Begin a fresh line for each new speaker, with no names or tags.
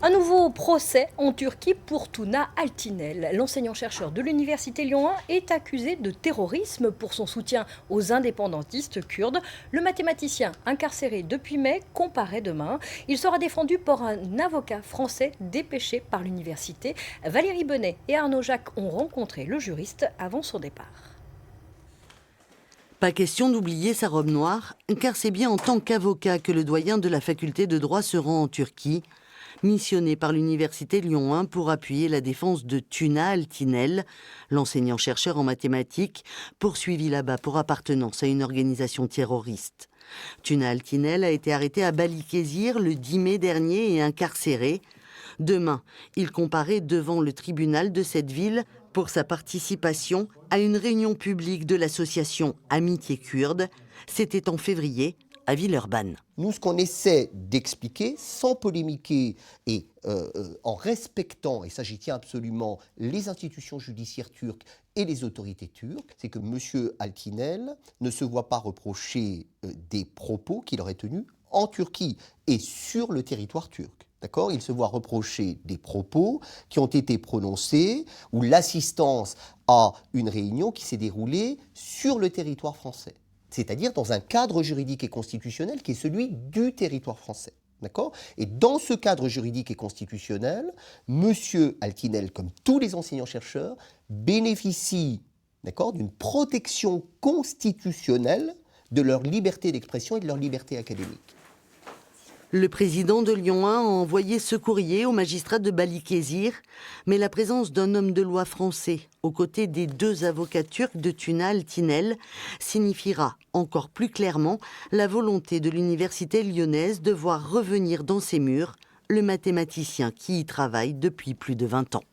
Un nouveau procès en Turquie pour Tuna Altinel. L'enseignant-chercheur de l'université Lyon 1 est accusé de terrorisme pour son soutien aux indépendantistes kurdes. Le mathématicien incarcéré depuis mai comparaît demain. Il sera défendu par un avocat français dépêché par l'université. Valérie Benet et Arnaud Jacques ont rencontré le juriste avant son départ.
Pas question d'oublier sa robe noire, car c'est bien en tant qu'avocat que le doyen de la faculté de droit se rend en Turquie, missionné par l'université Lyon 1 pour appuyer la défense de Tuna Altinel, l'enseignant-chercheur en mathématiques, poursuivi là-bas pour appartenance à une organisation terroriste. Tuna Altinel a été arrêté à Balıkesir le 10 mai dernier et incarcéré. Demain, il comparaît devant le tribunal de cette ville pour sa participation à une réunion publique de l'association Amitié Kurde. C'était en février à Villeurbanne.
Nous, ce qu'on essaie d'expliquer, sans polémiquer et en respectant, et ça j'y tiens absolument, les institutions judiciaires turques et les autorités turques, c'est que M. Altinel ne se voit pas reprocher des propos qu'il aurait tenus en Turquie et sur le territoire turc. D'accord ? Il se voit reprocher des propos qui ont été prononcés ou l'assistance à une réunion qui s'est déroulée sur le territoire français, c'est-à-dire dans un cadre juridique et constitutionnel qui est celui du territoire français. D'accord ? Et dans ce cadre juridique et constitutionnel, M. Altinel, comme tous les enseignants-chercheurs, bénéficie, d'accord, d'une protection constitutionnelle de leur liberté d'expression et de leur liberté académique.
Le président de Lyon 1 a envoyé ce courrier au magistrat de Balıkesir, mais la présence d'un homme de loi français aux côtés des deux avocats turcs de Tuna Altinel signifiera encore plus clairement la volonté de l'université lyonnaise de voir revenir dans ses murs le mathématicien qui y travaille depuis plus de 20 ans.